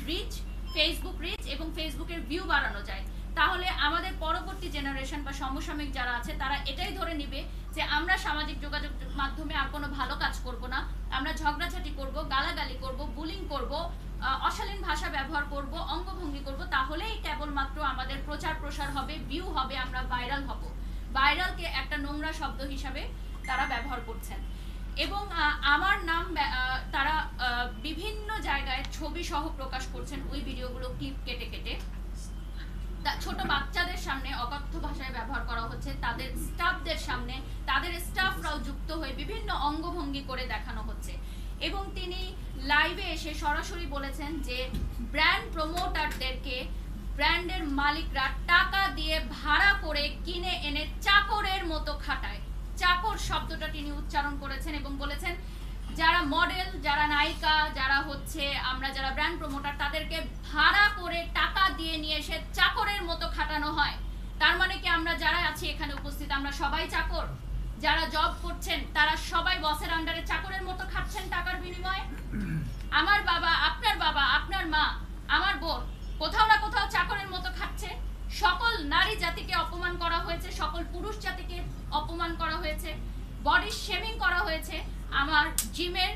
Rich, Facebook rich এবং ফেসবুকের view বাড়ানো যায়, তাহলে আমাদের পরবর্তী জেনারেশন বা সমসাময়িক যারা আছে তারা এটাই ধরে নিবে যে আমরা সামাজিক যোগাযোগ মাধ্যমে আর কোনো ভালো কাজ করব না, আমরা ঝগড়াঝাটি করব, গালাগালি করব, বুলিং করব, অশালীন ভাষা ব্যবহার করব, অঙ্গভঙ্গি করব, তাহলেই কেবলমাত্র আমাদের প্রচার প্রসার হবে, ভিউ হবে, আমরা ভাইরাল হব। ভাইরালকে একটা নোংরা শব্দ হিসাবে তারা ব্যবহার করছেন এবং আমার নাম তারা বিভিন্ন জায়গায় ছবি সহ প্রকাশ করছেন, ওই ভিডিওগুলো ক্লিপ কেটে কেটে ছোট বাচ্চাদের সামনে অকথ্য ভাষায় ব্যবহার করা হচ্ছে, তাদের স্টাফদের সামনে তাদের স্টাফরাও যুক্ত হয়ে বিভিন্ন অঙ্গভঙ্গি করে দেখানো হচ্ছে। এবং তিনি লাইভে এসে সরাসরি বলেছেন যে ব্র্যান্ড প্রমোটারদেরকে ব্র্যান্ডের মালিকরা টাকা দিয়ে ভাড়া করে কিনে এনে চাকরের মতো খাটায়। চাকর শব্দটা তিনি উচ্চারণ করেছেন এবং বলেছেন যারা মডেল, যারা নায়িকা, যারা হচ্ছে আমরা যারা ব্র্যান্ড প্রমোটার, তাদেরকে ভাড়া করে টাকা দিয়ে নিয়ে এসে চাকরের মতো খাটানো হয়। তার মানে কি আমরা যারা আছি এখানে উপস্থিত আমরা সবাই চাকর? যারা জব করছেন তারা সবাই বসের আন্ডারে চাকরের মতো খাচ্ছেন টাকার বিনিময়ে? আমার বাবা, আপনার মা, আমার বোন কোথাও না কোথাও চাকরের মতো খাচ্ছে। সকল নারী জাতিকে অপমান করা হয়েছে, সকল পুরুষ জাতিকে অপমান করা হয়েছে, বডি শেমিং করা হয়েছে, আমার জিমের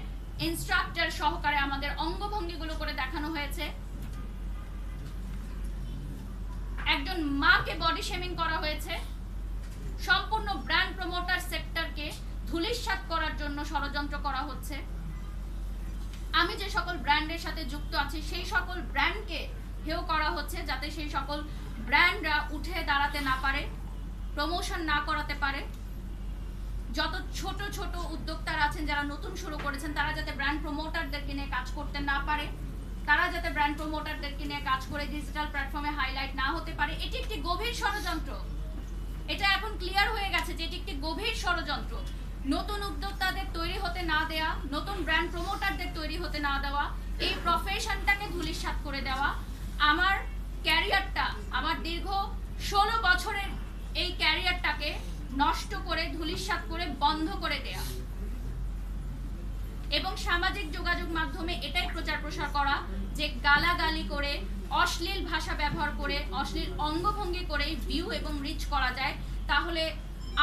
ইনস্ট্রাক্টর সহকারে আমাদের অঙ্গভঙ্গিগুলো করে দেখানো হয়েছে, একজন মাকে বডি শেমিং করা হয়েছে। সম্পূর্ণ ব্র্যান্ড প্রমোটার সেক্টরকে ধূলিসাৎ করার জন্য ষড়যন্ত্র করা হচ্ছে। আমি যে সকল ব্র্যান্ডের সাথে যুক্ত আছি সেই সকল ব্র্যান্ডকে হেয় করা হচ্ছে, যাতে সেই সকল ব্র্যান্ডরা উঠে দাঁড়াতে না পারে, প্রমোশন না করাতে পারে। যত ছোট ছোট উদ্যোক্তারা আছেন যারা নতুন শুরু করেছেন তারা যাতে ব্র্যান্ড প্রমোটারদেরকে নিয়ে কাজ করতে না পারে, তারা যাতে ব্র্যান্ড প্রমোটারদেরকে নিয়ে কাজ করে ডিজিটাল প্ল্যাটফর্মে হাইলাইট না হতে পারে। এটি একটি গভীর ষড়যন্ত্র। এটা এখন ক্লিয়ার হয়ে গেছে যে এটি একটি গভীর ষড়যন্ত্র। নতুন উদ্যোক্তাদের তৈরি হতে না দেওয়া, নতুন ব্র্যান্ড প্রমোটারদের তৈরি হতে না দেওয়া, এই প্রফেশনটাকে ধূলিসাৎ করে দেওয়া, আমার ক্যারিয়ারটা, আমার দীর্ঘ 16 বছরের এই ক্যারিয়ারটাকে নষ্ট করে ধূলিসাৎ করে বন্ধ করে দেয়া এবং সামাজিক যোগাযোগ মাধ্যমে এটাই প্রচার প্রসার করা যে গালাগালি করে, অশ্লীল ভাষা ব্যবহার করে, অশ্লীল অঙ্গভঙ্গি করে ভিউ এবং রিচ করা যায়। তাহলে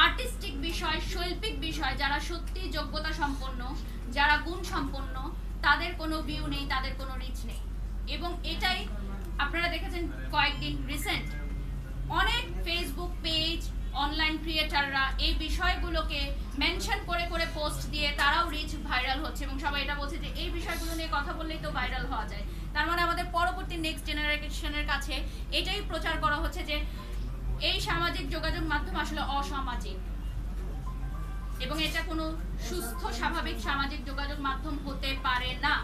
আর্টিস্টিক বিষয়, শৈল্পিক বিষয় যারা সত্যি যোগ্যতা সম্পন্ন, যারা গুণ সম্পন্ন, তাদের কোনো ভিউ নেই, তাদের কোনো রিচ নেই। এবং এটাই আপনারা দেখেছেন কয়েকদিন রিসেন্ট অনেক ফেসবুক পেজ, অনলাইন ক্রিয়েটাররা এই বিষয়গুলোকে মেনশন করে করে পোস্ট দিয়ে তারাও রিচ, ভাইরাল হচ্ছে এবং সবাই এটা বলছে যে এই বিষয়গুলো নিয়ে কথা বললেই তো ভাইরাল হওয়া যায়। তার মানে আমাদের পরবর্তী নেক্সট জেনারেশনের কাছে এটাই প্রচার করা হচ্ছে যে এই সামাজিক যোগাযোগ মাধ্যম আসলে অসামাজিক এবং এটা কোনো সুস্থ স্বাভাবিক সামাজিক যোগাযোগ মাধ্যম হতে পারে না।